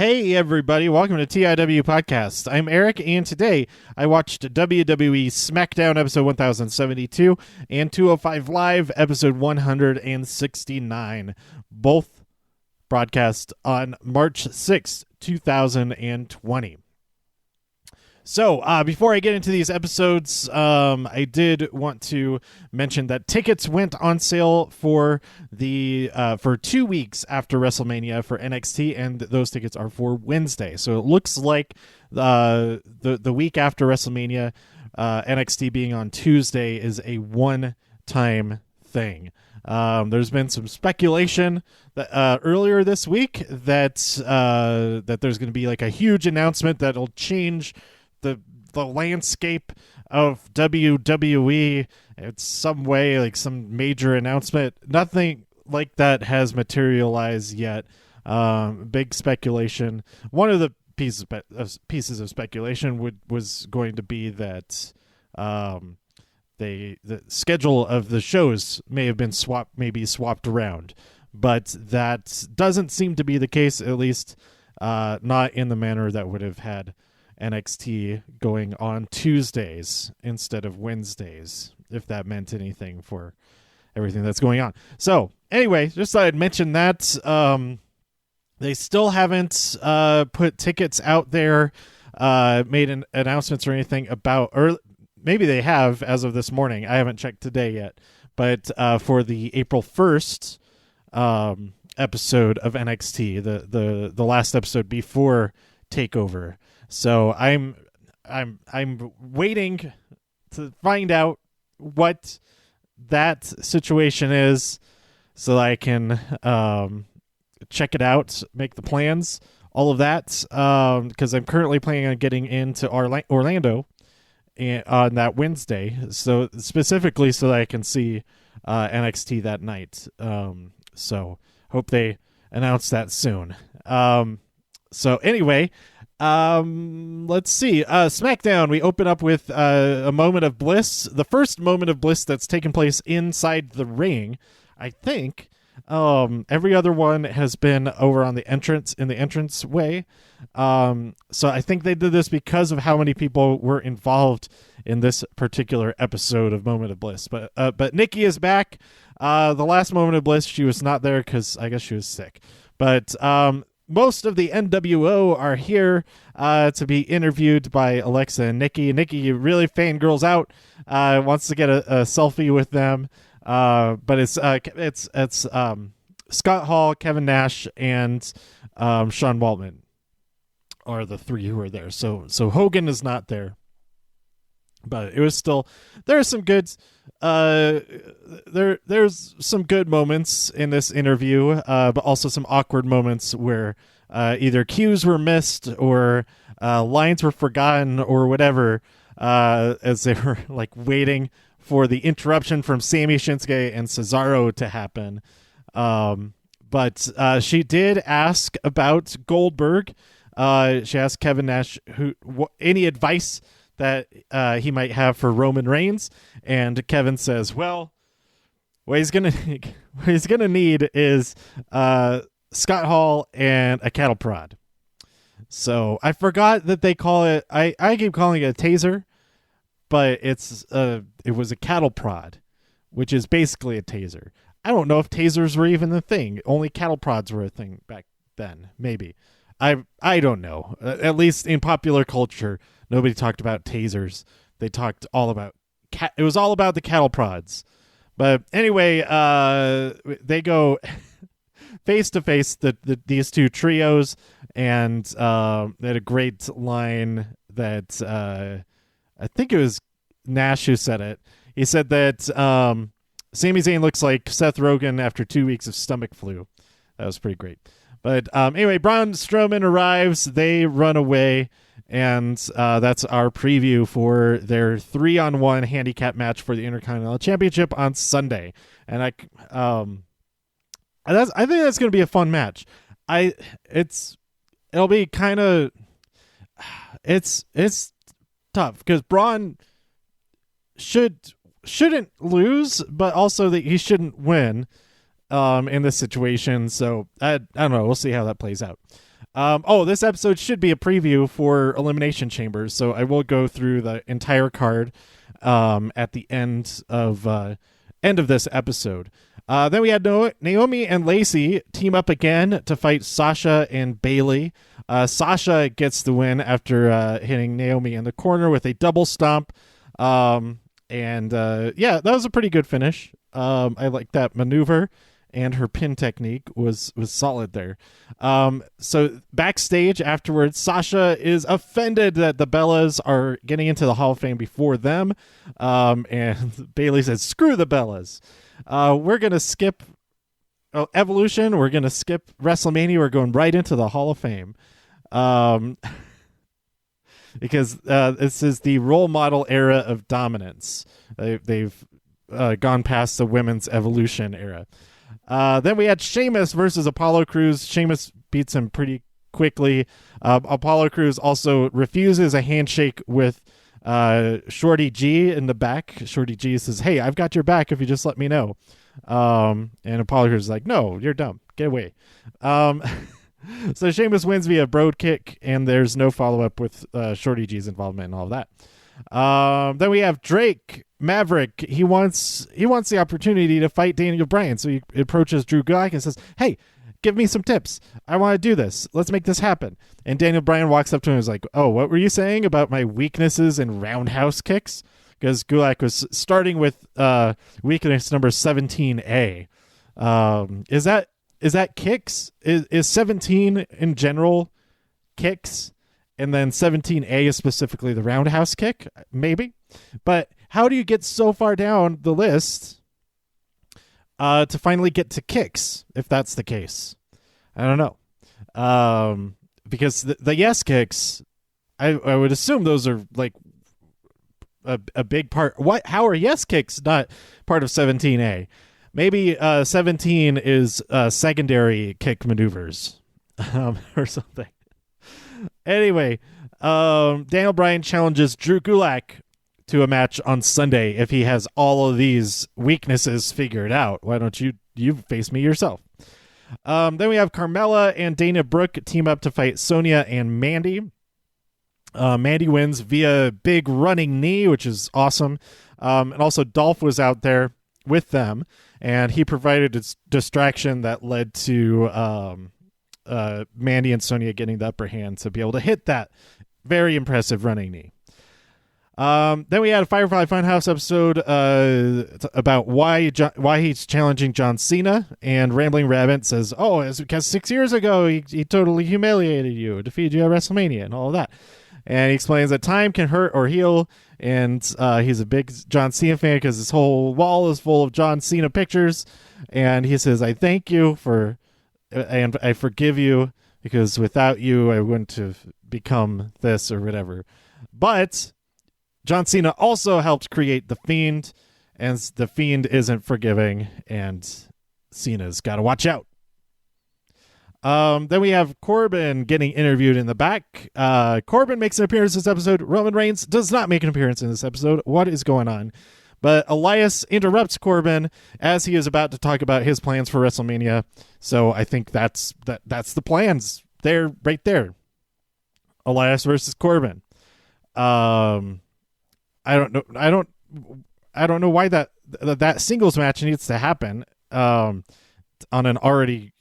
Hey everybody, welcome to TIW Podcast. I'm Eric, and today I watched WWE SmackDown episode 1072 and 205 Live episode 169, both broadcast on March 6th, 2020. So, before I get into these episodes, I did want to mention that tickets went on sale for 2 weeks after WrestleMania for NXT, and those tickets are for Wednesday. So it looks like the week after WrestleMania, NXT being on Tuesday is a one-time thing. There's been some speculation that earlier this week that there's going to be like a huge announcement that'll change the landscape of WWE in some way, like some major announcement. Nothing like that has materialized yet. Big speculation. One of the pieces of speculation was going to be that the schedule of the shows may have been swapped around, but that doesn't seem to be the case, at least not in the manner that would have had NXT going on Tuesdays instead of Wednesdays, if that meant anything for everything that's going on. So anyway, just thought I'd mention that. They still haven't put tickets out there, made announcements or anything about, or maybe they have as of this morning. I haven't checked today yet, but for the April 1st episode of NXT, the last episode before TakeOver. So I'm waiting to find out what that situation is so that I can check it out, make the plans, all of that, because I'm currently planning on getting into Orlando on that Wednesday, so specifically so that I can see NXT that night. So hope they announce that soon. So anyway, let's see. SmackDown, we open up with a moment of bliss. The first moment of bliss that's taken place inside the ring, I think. Every other one has been over on the entrance way. So I think they did this because of how many people were involved in this particular episode of Moment of Bliss. But Nikki is back. The last Moment of Bliss, she was not there because I guess she was sick. But most of the NWO are here to be interviewed by Alexa and Nikki. Nikki really fangirls out, wants to get a selfie with them. But it's Scott Hall, Kevin Nash, and Sean Waltman are the three who are there. So Hogan is not there. But it was still, there's some good there's some good moments in this interview, but also some awkward moments where either cues were missed or lines were forgotten or whatever, as they were like waiting for the interruption from Sami, Shinsuke, and Cesaro to happen. But she did ask about Goldberg. She asked Kevin Nash any advice that he might have for Roman Reigns, and Kevin says, "Well, what he's gonna need is Scott Hall and a cattle prod." So I forgot that they call it. I keep calling it a taser, but it was a cattle prod, which is basically a taser. I don't know if tasers were even a thing. Only cattle prods were a thing back then. Maybe. I don't know. At least in popular culture, nobody talked about tasers. They talked all about it was all about the cattle prods. But anyway, they go face to face, these two trios, and they had a great line that I think it was Nash who said it. He said that Sami Zayn looks like Seth Rogen after 2 weeks of stomach flu. That was pretty great. But anyway, Braun Strowman arrives. They run away, and that's our preview for their 3-on-1 handicap match for the Intercontinental Championship on Sunday. And I think that's going to be a fun match. It'll be kind of it's tough because Braun shouldn't lose, but also that he shouldn't win in this situation. So I don't know. We'll see how that plays out. This episode should be a preview for Elimination Chamber, so I will go through the entire card at the end of this episode. Then we had Naomi and Lacey team up again to fight Sasha and Bayley. Sasha gets the win after hitting Naomi in the corner with a double stomp. That was a pretty good finish. I like that maneuver, and her pin technique was solid there. So backstage afterwards, Sasha is offended that the Bellas are getting into the Hall of Fame before them. And Bayley says, screw the Bellas. We're going to skip Evolution. We're going to skip WrestleMania. We're going right into the Hall of Fame. Because this is the role model era of dominance. They've gone past the women's Evolution era. Then we had Sheamus versus Apollo Crews. Sheamus beats him pretty quickly. Apollo Crews also refuses a handshake with Shorty G in the back. Shorty G says, hey, I've got your back if you just let me know. And Apollo Crews is like, no, you're dumb. Get away. So Sheamus wins via broad kick, and there's no follow-up with Shorty G's involvement and all of that. Then we have Drake Maverick. He wants the opportunity to fight Daniel Bryan, so he approaches Drew Gulak and says, hey, give me some tips. I want to do this. Let's make this happen. And Daniel Bryan walks up to him and is like, oh, what were you saying about my weaknesses in roundhouse kicks? Because Gulak was starting with weakness number 17A. Is that kicks? Is 17 in general kicks? And then 17A is specifically the roundhouse kick? Maybe. But how do you get so far down the list to finally get to kicks, if that's the case? I don't know. Because the yes kicks, I would assume those are like a big part. How are yes kicks not part of 17A? Maybe 17 is secondary kick maneuvers or something. Anyway, Daniel Bryan challenges Drew Gulak to a match on Sunday if he has all of these weaknesses figured out. Why don't you face me yourself? Then we have Carmella and Dana Brooke team up to fight Sonya and Mandy. Mandy wins via big running knee, which is awesome. And also Dolph was out there with them, and he provided a distraction that led to Mandy and Sonya getting the upper hand to be able to hit that very impressive running knee. Then we had a Firefly Funhouse episode about why he's challenging John Cena, and Rambling Rabbit says, oh, it's because 6 years ago he totally humiliated you, defeated you at WrestleMania and all of that. And he explains that time can hurt or heal, and he's a big John Cena fan because his whole wall is full of John Cena pictures. And he says, I thank you and I forgive you, because without you, I wouldn't have become this or whatever. But John Cena also helped create The Fiend, and The Fiend isn't forgiving, and Cena's got to watch out. Then we have Corbin getting interviewed in the back. Corbin makes an appearance this episode. Roman Reigns does not make an appearance in this episode. What is going on? But Elias interrupts Corbin as he is about to talk about his plans for WrestleMania. So I think that's the plans. They're right there. Elias versus Corbin. I don't know why that singles match needs to happen on an already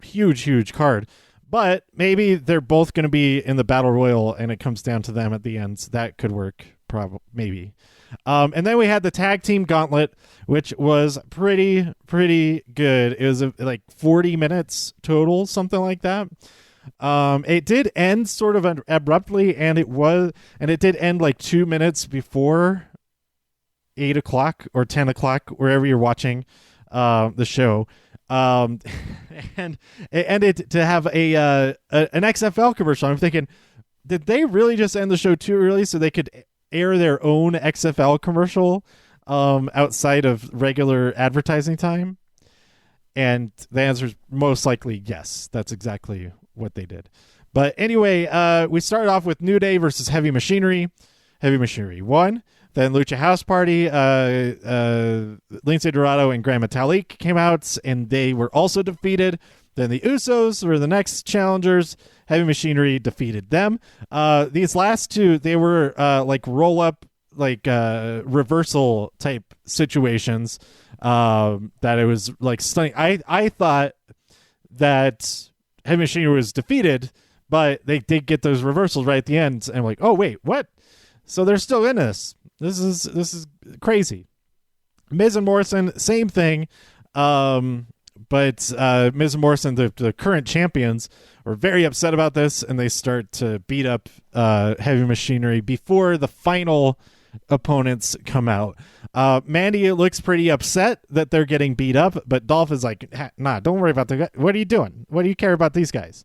huge card, but maybe they're both going to be in the Battle Royal and it comes down to them at the end. That could work, probably, maybe. And then we had the tag team gauntlet, which was pretty good. It was like 40 minutes total, something like that. It did end sort of abruptly, and it did end like 2 minutes before 8 o'clock or 10 o'clock, wherever you're watching the show. And it ended to have an XFL commercial. I'm thinking, did they really just end the show too early so they could air their own XFL commercial outside of regular advertising time? And the answer is most likely yes. That's exactly what they did. But anyway, we started off with New Day versus Heavy Machinery. Heavy Machinery won Then Lucha House Party, Lince Dorado and Gran Metalik came out, and they were also defeated. Then the Usos were the next challengers. Heavy Machinery defeated them. These last two, they were like roll-up, like reversal type situations. That it was like stunning. I thought that Heavy Machinery was defeated, but they did get those reversals right at the end. And I'm like, oh wait, what? So they're still in this. This is crazy. Miz and Morrison, same thing. But Miz and Morrison, the current champions, are very upset about this, and they start to beat up Heavy Machinery before the final opponents come out. Mandy looks pretty upset that they're getting beat up, but Dolph is like, nah, don't worry about the guy. What are you doing? What do you care about these guys?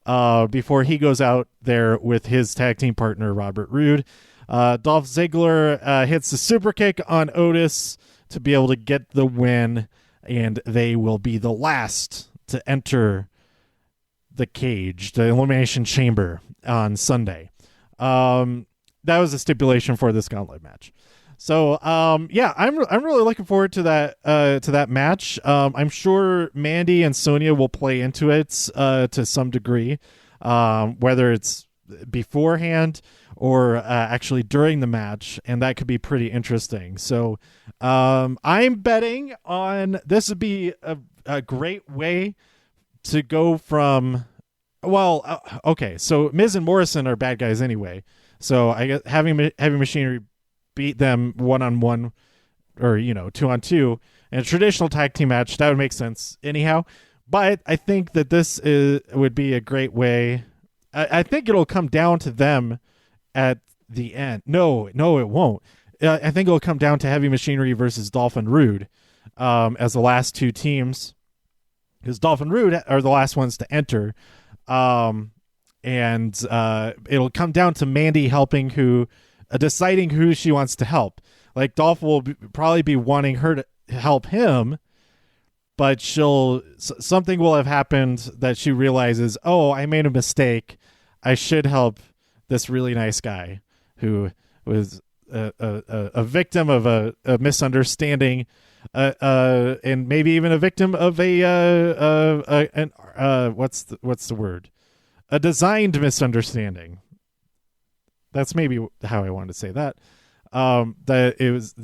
Before he goes out there with his tag team partner, Robert Roode. Dolph Ziggler hits the super kick on Otis to be able to get the win, and they will be the last to enter the cage, the Elimination Chamber, on Sunday. That was a stipulation for this gauntlet match. So, yeah, I'm really looking forward to that match. I'm sure Mandy and Sonya will play into it to some degree, whether it's beforehand or actually during the match, and that could be pretty interesting. So, I'm betting on this would be a great way to go from, well, okay, so Miz and Morrison are bad guys anyway. So I guess having Heavy Machinery beat them 1-on-1 or 2-on-2 in a traditional tag team match, that would make sense anyhow. But I think that this would be a great way. I think it'll come down to them at the end. No, it won't. I think it'll come down to Heavy Machinery versus Dolph and Roode as the last two teams, because Dolph and Roode are the last ones to enter. And it'll come down to Mandy deciding who she wants to help. Like, Dolph will probably be wanting her to help him, but something will have happened that she realizes, oh, I made a mistake. I should help this really nice guy who was a victim of a misunderstanding, and maybe even a victim of what's the word? A designed misunderstanding. That's maybe how I wanted to say that. That it was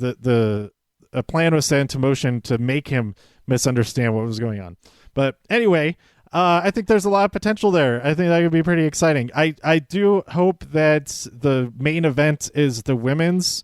a plan was set into motion to make him misunderstand what was going on. But anyway, I think there's a lot of potential there. I think that could be pretty exciting. I do hope that the main event is the women's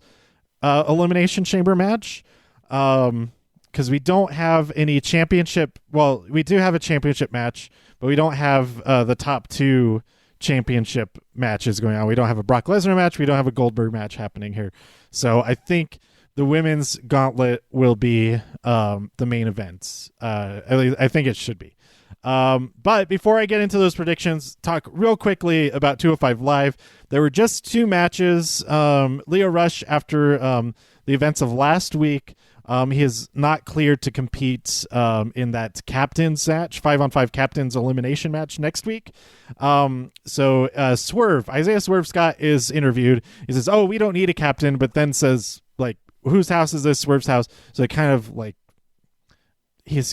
Elimination Chamber match. Because we don't have any championship. Well, we do have a championship match, but we don't have the top two championship matches going on. We don't have a Brock Lesnar match. We don't have a Goldberg match happening here. So I think the women's gauntlet will be the main event. At least I think it should be. But before I get into those predictions, talk real quickly about 205 Live. There were just two matches. Leo Rush, after the events of last week, he is not cleared to compete in that captain's match, 5-on-5 captain's elimination match next week. So Isaiah Swerve Scott is interviewed. He says, oh, we don't need a captain, but then says, like, whose house is this? Swerve's house. So it kind of like he's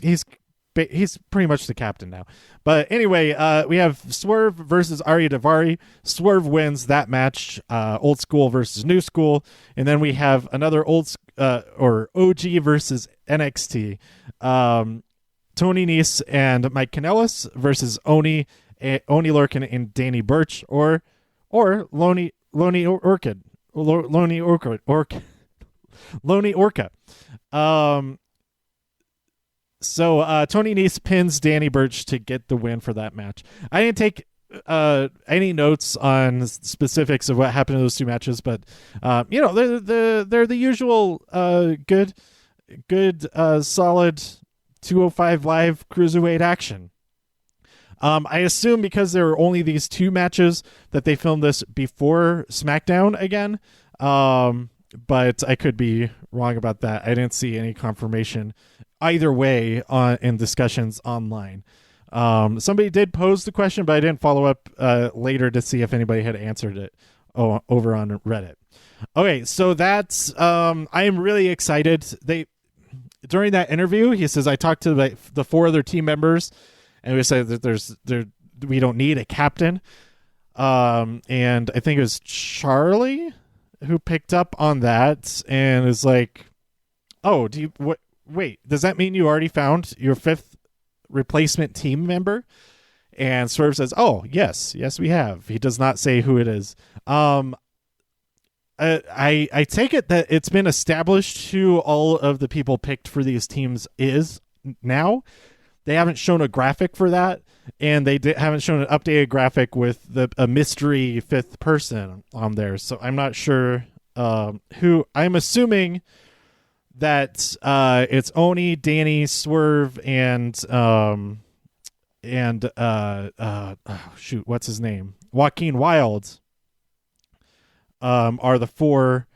pretty much the captain now. But anyway, we have Swerve versus Arya Daivari. Swerve wins that match, old school versus new school. And then we have another or OG versus NXT. Tony Nese and Mike Kanellis versus Oni Lurkin and Danny Burch, or Loney Orchid. Loney Orca. So Tony Nese pins Danny Burch to get the win for that match. I didn't take any notes on specifics of what happened in those two matches, but they're the usual good solid 205 Live cruiserweight action. I assume because there were only these two matches that they filmed this before SmackDown again, but I could be wrong about that. I didn't see any confirmation either way in discussions online. Somebody did pose the question, but I didn't follow up later to see if anybody had answered it over on Reddit. Okay, so that's I am really excited. During that interview, he says I talked to the 4 other team members, and we said that we don't need a captain. And I think it was Charlie who picked up on that and is like, "Oh, wait, does that mean you already found your 5th replacement team member?" And Swerve says, "Oh, yes, we have." He does not say who it is. I take it that it's been established who all of the people picked for these teams is now. They haven't shown a graphic for that, and they haven't shown an updated graphic with a mystery 5th person on there. So I'm not sure who. I'm assuming that it's Oni, Danny, Swerve, and what's his name? Joaquin Wilde are the 4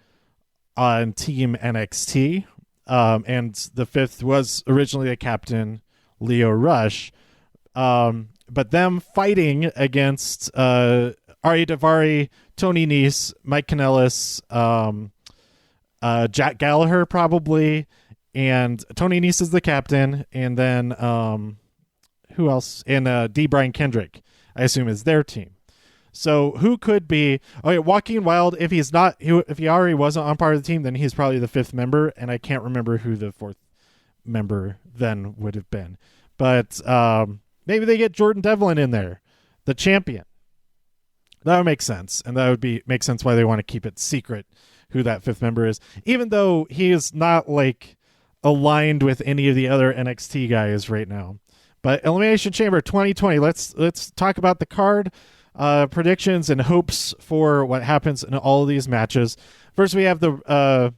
on Team NXT. And the 5th was originally the captain, Leo Rush. But them fighting against Ari Daivari, Tony Nese, Mike Kanellis, Jack Gallagher probably, and Tony Nese is the captain, and then who else? And D. Brian Kendrick, I assume, is their team. So who could be? Okay, Joaquin Wilde. If he's not, if he already wasn't on part of the team, then he's probably the 5th member, and I can't remember who the 4th member then would have been. But maybe they get Jordan Devlin in there, the champion. That would make sense, and that would make sense why they want to keep it secret who that 5th member is, even though he is not like aligned with any of the other NXT guys right now. But Elimination Chamber 2020. Let's talk about the card. Predictions and hopes for what happens in all of these matches. First, we have the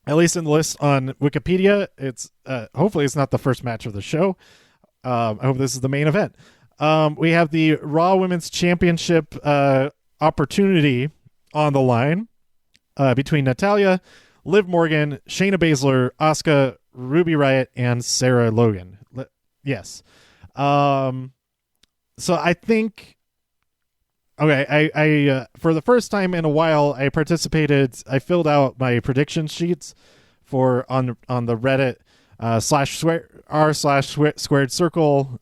at least in the list on Wikipedia, it's hopefully it's not the first match of the show. I hope this is the main event. We have the Raw Women's Championship opportunity on the line between Natalya, Liv Morgan, Shayna Baszler, Asuka, Ruby Riott, and Sarah Logan. Yes. So I think. Okay, I for the first time in a while, I filled out my prediction sheets for on the Reddit /r/squared circle.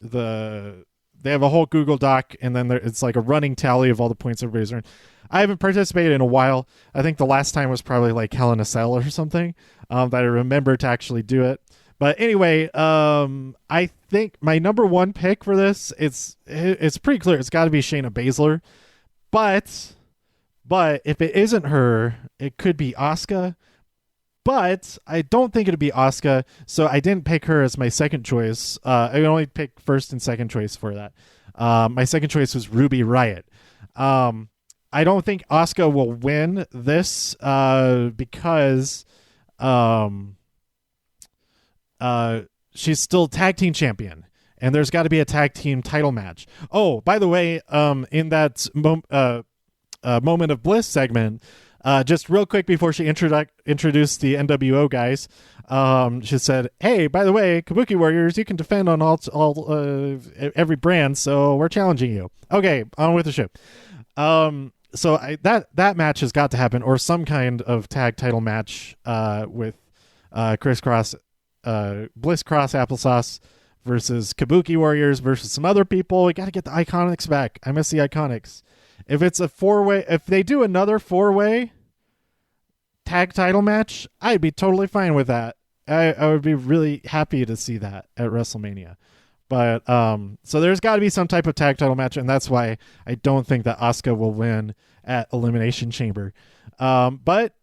They have a whole Google Doc, and then it's like a running tally of all the points everybody's earned. I haven't participated in a while. I think the last time was probably like Hell in a Cell or something that I remember to actually do it. But anyway, I think my number 1 pick for this, it's pretty clear. It's got to be Shayna Baszler. But if it isn't her, it could be Asuka. But I don't think it'd be Asuka, so I didn't pick her as my second choice. I only picked first and second choice for that. My second choice was Ruby Riott. I don't think Asuka will win this because she's still tag team champion, and there's got to be a tag team title match. Oh, by the way, in that moment of bliss segment, just real quick before she introduced the NWO guys, she said, "Hey, by the way, Kabuki Warriors, you can defend on every brand, so we're challenging you." Okay, on with the show. So that match has got to happen, or some kind of tag title match with Bliss Cross Applesauce versus Kabuki Warriors versus some other people. We got to get the Iconics back. I miss the Iconics. If it's a 4-way, if they do another 4-way tag title match, I'd be totally fine with that. I would be really happy to see that at WrestleMania. But so there's got to be some type of tag title match, and that's why I don't think that Asuka will win at Elimination Chamber. But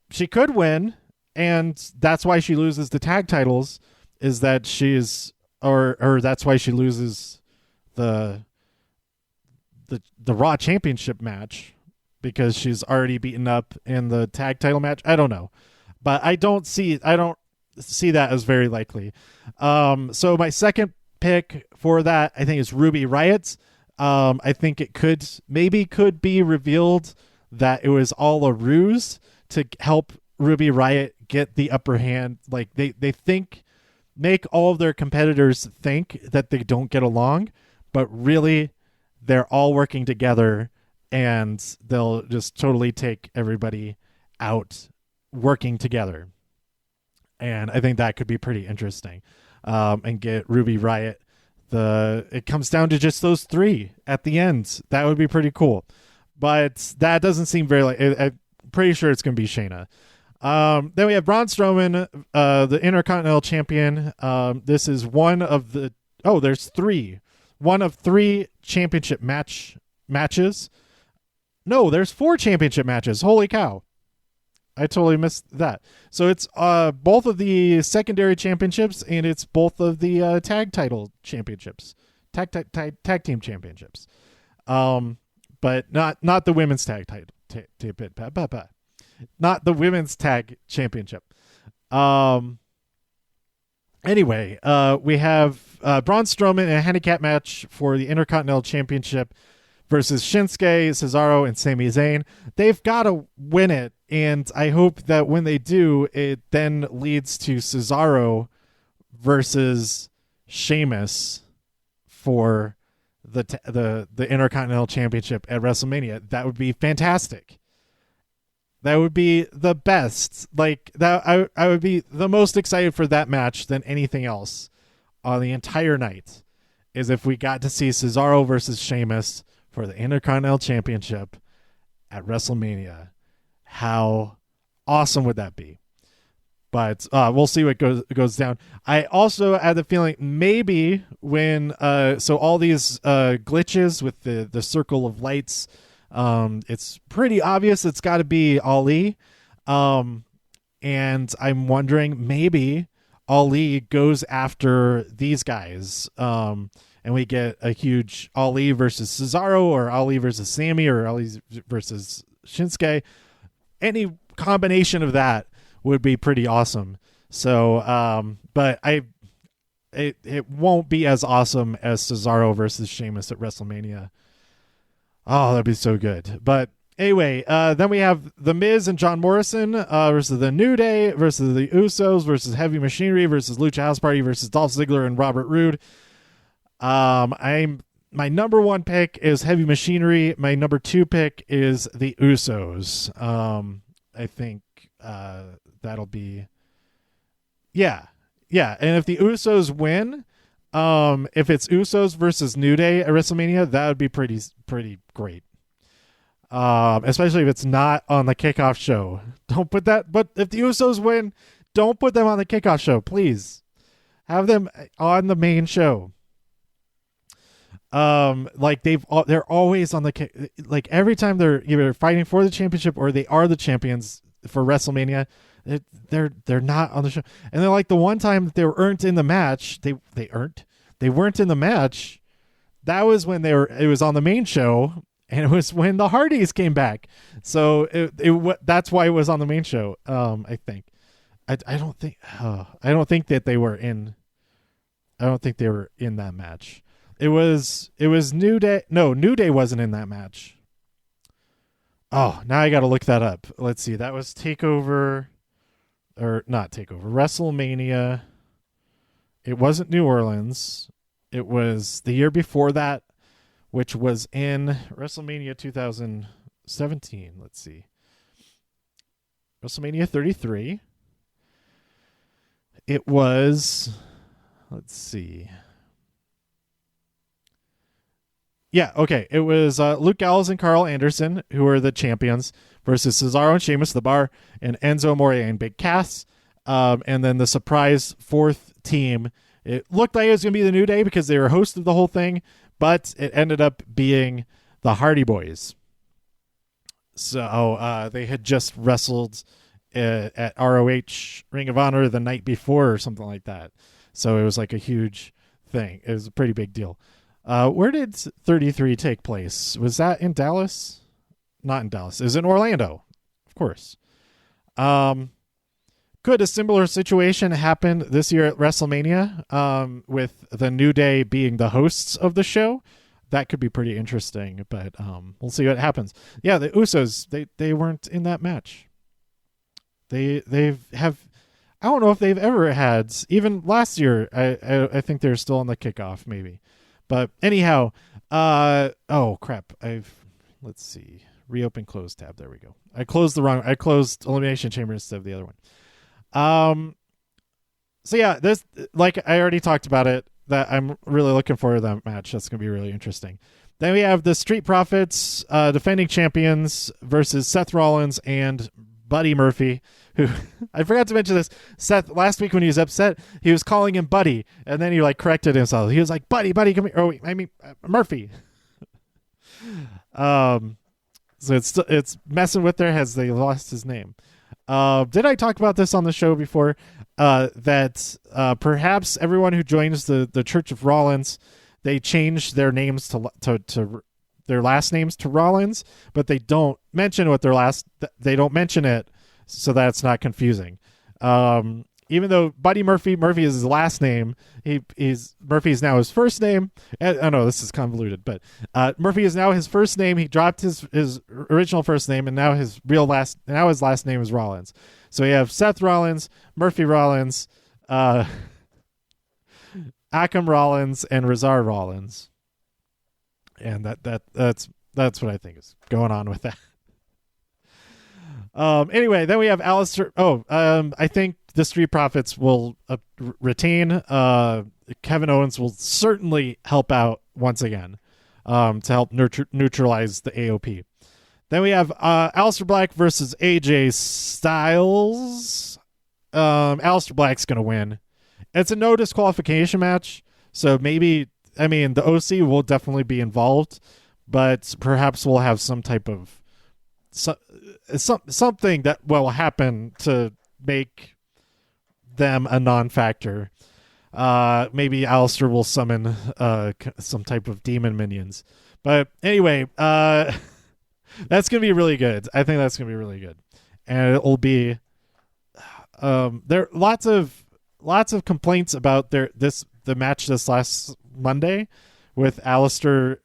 she could win, and that's why she loses the tag titles. Is that she's or that's why she loses the Raw Championship match, because she's already beaten up in the tag title match. I don't know, but I don't see that as very likely. So my second pick for that, I think, is Ruby Riott. I think it could be revealed that it was all a ruse to help Ruby Riott get the upper hand. Like they make all of their competitors think that they don't get along, but really they're all working together and they'll just totally take everybody out working together. And I think that could be pretty interesting. And get Ruby Riott. It comes down to just those three at the end. That would be pretty cool. But that doesn't seem very I'm pretty sure it's going to be Shayna. Then we have Braun Strowman, the Intercontinental Champion. This is one of the... Oh, there's three. One of three championship matches. No, there's 4 championship matches. Holy cow. I totally missed that. So it's both of the secondary championships, and it's both of the tag title championships. Tag team championships. But not the women's tag title. Not the women's tag championship. Anyway, we have Braun Strowman in a handicap match for the Intercontinental Championship versus Shinsuke, Cesaro, and Sami Zayn. They've got to win it, and I hope that when they do, it then leads to Cesaro versus Sheamus for the Intercontinental Championship at WrestleMania. That would be fantastic. That would be the best. Like that, I would be the most excited for that match than anything else on the entire night. Is if we got to see Cesaro versus Sheamus for the Intercontinental Championship at WrestleMania. How awesome would that be? But we'll see what goes down. I also had the feeling maybe when so all these glitches with the circle of lights, it's pretty obvious it's got to be Ali, and I'm wondering maybe Ali goes after these guys, and we get a huge Ali versus Cesaro, or Ali versus Sami, or Ali versus Shinsuke. Any combination of that would be pretty awesome. So, but it won't be as awesome as Cesaro versus Sheamus at WrestleMania. Oh, that'd be so good. But anyway, then we have The Miz and John Morrison versus The New Day versus the Usos versus Heavy Machinery versus Lucha House Party versus Dolph Ziggler and Robert Roode. My number 1 pick is Heavy Machinery. My number 2 pick is the Usos. I think that'll be... Yeah. And if the Usos win, if it's Usos versus New Day at WrestleMania, that would be pretty great. Especially if it's not on the kickoff show. Don't put that... But if the Usos win, don't put them on the kickoff show, please. Have them on the main show. Like they're always on the like every time they're either fighting for the championship or they are the champions for WrestleMania, they're not on the show. And then like the one time that they weren't in the match, they weren't in the match. That was when it was on the main show, and it was when the Hardys came back. So that's why it was on the main show. I think. I don't think that they were in. I don't think they were in that match. It was New Day. No, New Day wasn't in that match. Oh, now I got to look that up. Let's see. That was Takeover, or not Takeover, WrestleMania. It wasn't New Orleans. It was the year before that, which was in WrestleMania 2017. Let's see. WrestleMania 33. It was, let's see. Yeah, okay. It was Luke Gallows and Carl Anderson, who are the champions, versus Cesaro and Sheamus, The Bar, and Enzo Amore and Big Cass. And then the surprise 4th team. It looked like it was going to be the New Day because they were host of the whole thing, but it ended up being the Hardy Boys. So they had just wrestled at ROH Ring of Honor the night before or something like that. So it was like a huge thing. It was a pretty big deal. Where did 33 take place? Was that in Dallas? Not in Dallas. It was in Orlando, of course. Could a similar situation happen this year at WrestleMania with the New Day being the hosts of the show? That could be pretty interesting, but we'll see what happens. Yeah, the Usos, they weren't in that match. I don't know if they've ever had, even last year, I think they're still on the kickoff, maybe. But anyhow, oh crap! let's see. Reopen close tab. There we go. I closed Elimination Chamber instead of the other one. So yeah, this, like I already talked about it, that I'm really looking forward to that match. That's going to be really interesting. Then we have the Street Profits, defending champions versus Seth Rollins and Buddy Murphy, who I forgot to mention this. Seth, last week when he was upset, he was calling him Buddy, and then he like corrected himself. He was like, Buddy, come here. Oh, wait, I mean, Murphy. So it's messing with their heads. They lost his name. Did I talk about this on the show before? That perhaps everyone who joins the Church of Rollins, they change their names to their last names to Rollins, but they don't mention they don't mention it, so that's not confusing. Even though Buddy Murphy is his last name, Murphy is now his first name. I know this is convoluted, but Murphy is now his first name. He dropped his original first name, and now his last name is Rollins. So you have Seth Rollins, Murphy Rollins, Akam Rollins, and Razar Rollins, and that's what I think is going on with that. Anyway, then we have Alistair. I think the Street Profits will retain. Kevin Owens will certainly help out once again to help neutralize the AOP. Then we have Aleister Black versus AJ Styles. Aleister Black's going to win. It's a no disqualification match, so maybe, I mean, the OC will definitely be involved, but perhaps we'll have some type of something that will happen to make them a non-factor. Maybe Aleister will summon some type of demon minions. But anyway, that's going to be really good. I think that's going to be really good. And it'll be there are lots of complaints about the match this last Monday with Aleister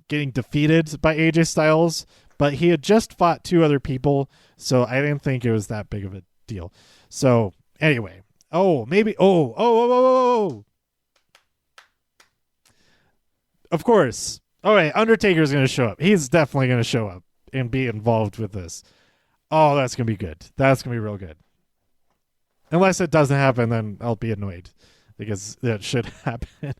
getting defeated by AJ Styles, but he had just fought two other people, so I didn't think it was that big of a deal. So anyway, of course. All right, Undertaker's going to show up. He's definitely going to show up and be involved with this. Oh, that's going to be good. That's going to be real good. Unless it doesn't happen, then I'll be annoyed because that should happen.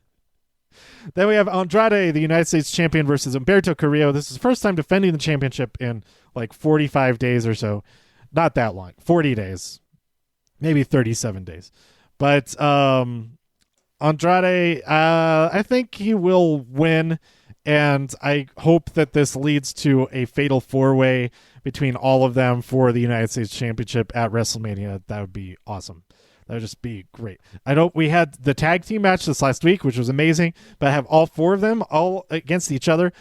Then we have Andrade, the United States champion, versus Humberto Carrillo. This is the first time defending the championship in like 45 days or so. Not that long. 40 days. Maybe 37 days. But Andrade, I think he will win, and I hope that this leads to a fatal four-way between all of them for the United States Championship at WrestleMania. That would be awesome. That would just be great. I know we had the tag team match this last week, which was amazing, but have all four of them all against each other.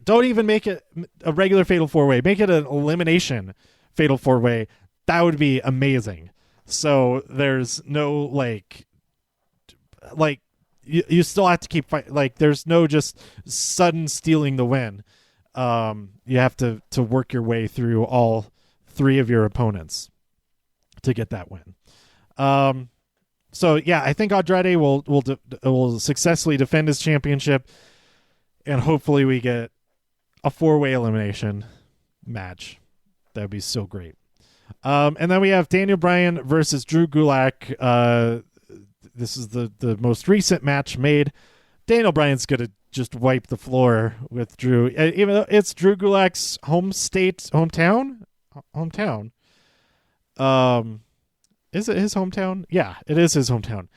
Don't even make it a regular fatal four-way. Make it an elimination fatal four-way. That would be amazing. So there's no you still have to keep fighting. Like, there's no just sudden stealing the win. You have to work your way through all three of your opponents to get that win. So yeah, I think Andrade will successfully defend his championship, and hopefully we get a four-way elimination match. That would be so great. And then we have Daniel Bryan versus Drew Gulak. This is the most recent match made. Daniel Bryan's going to just wipe the floor with Drew, even though it's Drew Gulak's hometown. Is it his hometown? Yeah, it is his hometown.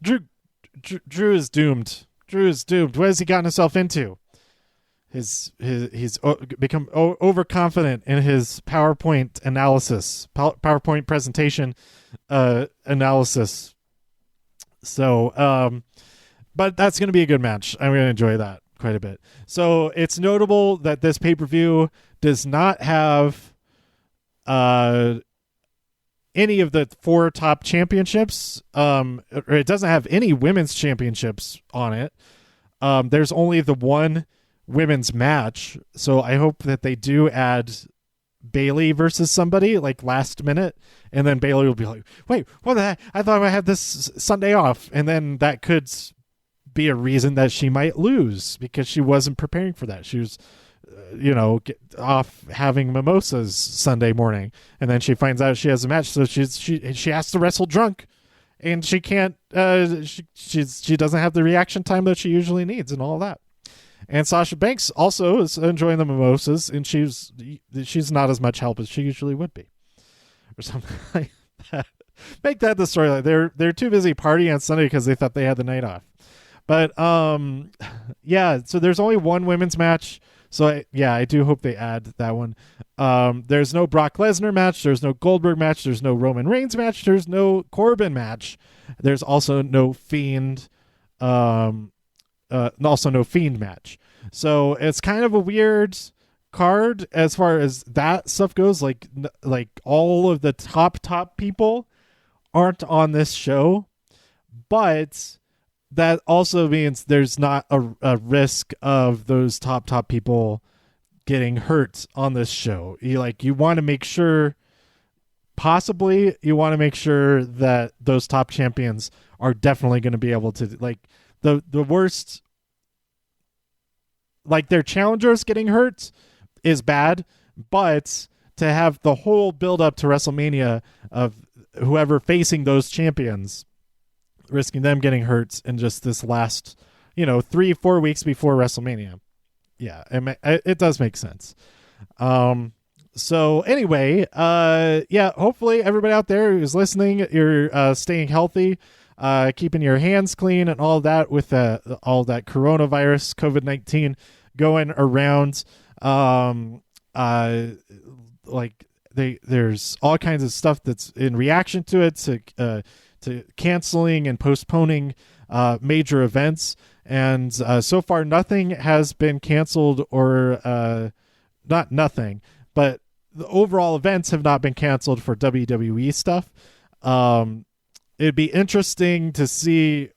Drew is doomed. Drew is doomed. What has he gotten himself into? He's become overconfident in his PowerPoint analysis, PowerPoint presentation analysis. So, but that's going to be a good match. I'm going to enjoy that quite a bit. So it's notable that this pay-per-view does not have any of the four top championships. Or it doesn't have any women's championships on it. There's only the one women's match, so I hope that they do add Bayley versus somebody like last minute, and then Bayley will be like, wait, what the heck? I thought I had this Sunday off, and then that could be a reason that she might lose because she wasn't preparing for that. She was, off having mimosas Sunday morning, and then she finds out she has a match, so she has to wrestle drunk, and she can't. She doesn't have the reaction time that she usually needs, and all that. And Sasha Banks also is enjoying the mimosas, and she's not as much help as she usually would be, or something like that. Make that the storyline. They're too busy partying on Sunday because they thought they had the night off. But yeah. So there's only one women's match. So I do hope they add that one. There's no Brock Lesnar match. There's no Goldberg match. There's no Roman Reigns match. There's no Corbin match. There's also no Fiend. Also no Fiend match. So it's kind of a weird card as far as that stuff goes. Like all of the top people aren't on this show, but that also means there's not a risk of those top people getting hurt on this show. You want to make sure, possibly you want to make sure that those top champions are definitely going to be able to, the worst, their challengers getting hurt is bad, but to have the whole build up to WrestleMania of whoever facing those champions, risking them getting hurt in just this last, 3-4 weeks before WrestleMania. Yeah, it does make sense. So anyway, hopefully everybody out there who's listening, you're staying healthy, keeping your hands clean and all that with all that coronavirus, COVID-19 going around. There's all kinds of stuff that's in reaction to it, to canceling and postponing major events, and so far nothing has been canceled, or not nothing, but the overall events have not been canceled for WWE stuff. It'd be interesting to see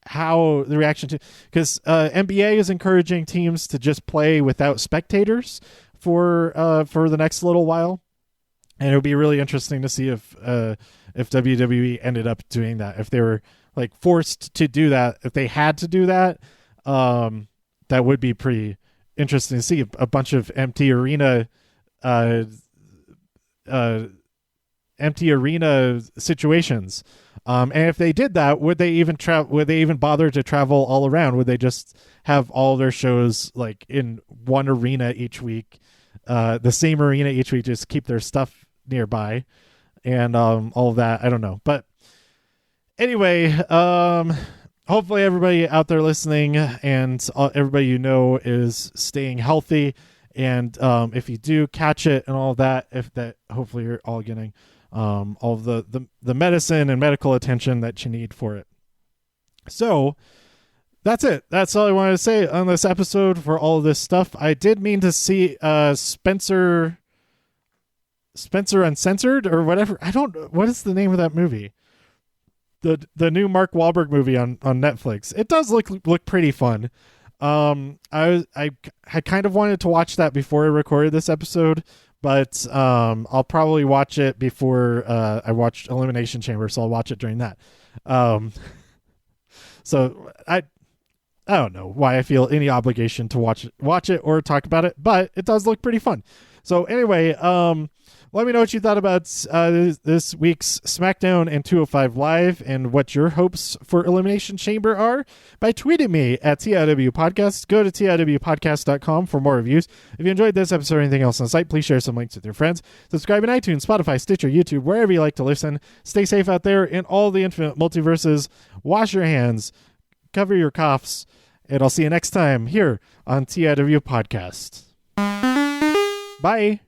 how the reaction to, because NBA is encouraging teams to just play without spectators for the next little while, and it would be really interesting to see if WWE ended up doing that, if they were forced to do that, if they had to do that. That would be pretty interesting to see a bunch of empty arena situations. And if they did that, would they even bother to travel all around? Would they just have all their shows in one arena each week, the same arena each week, just keep their stuff nearby, and all of that? I don't know. But anyway, hopefully everybody out there listening and everybody is staying healthy. And if you do catch it and all that, hopefully you're all getting all of the medicine and medical attention that you need for it. So that's it. That's all I wanted to say on this episode for all of this stuff. I did mean to see Spencer Uncensored or whatever. What is the name of that movie? The new Mark Wahlberg movie on Netflix. It does look pretty fun. I kind of wanted to watch that before I recorded this episode, but I'll probably watch it before I watch Elimination Chamber, so I'll watch it during that. So I don't know why I feel any obligation to watch it or talk about it, but it does look pretty fun. So anyway, let me know what you thought about this week's SmackDown and 205 Live, and what your hopes for Elimination Chamber are by tweeting me at TIW Podcast. Go to TIWpodcast.com for more reviews. If you enjoyed this episode or anything else on the site, please share some links with your friends. Subscribe in iTunes, Spotify, Stitcher, YouTube, wherever you like to listen. Stay safe out there in all the infinite multiverses. Wash your hands, cover your coughs, and I'll see you next time here on TIW Podcast. Bye.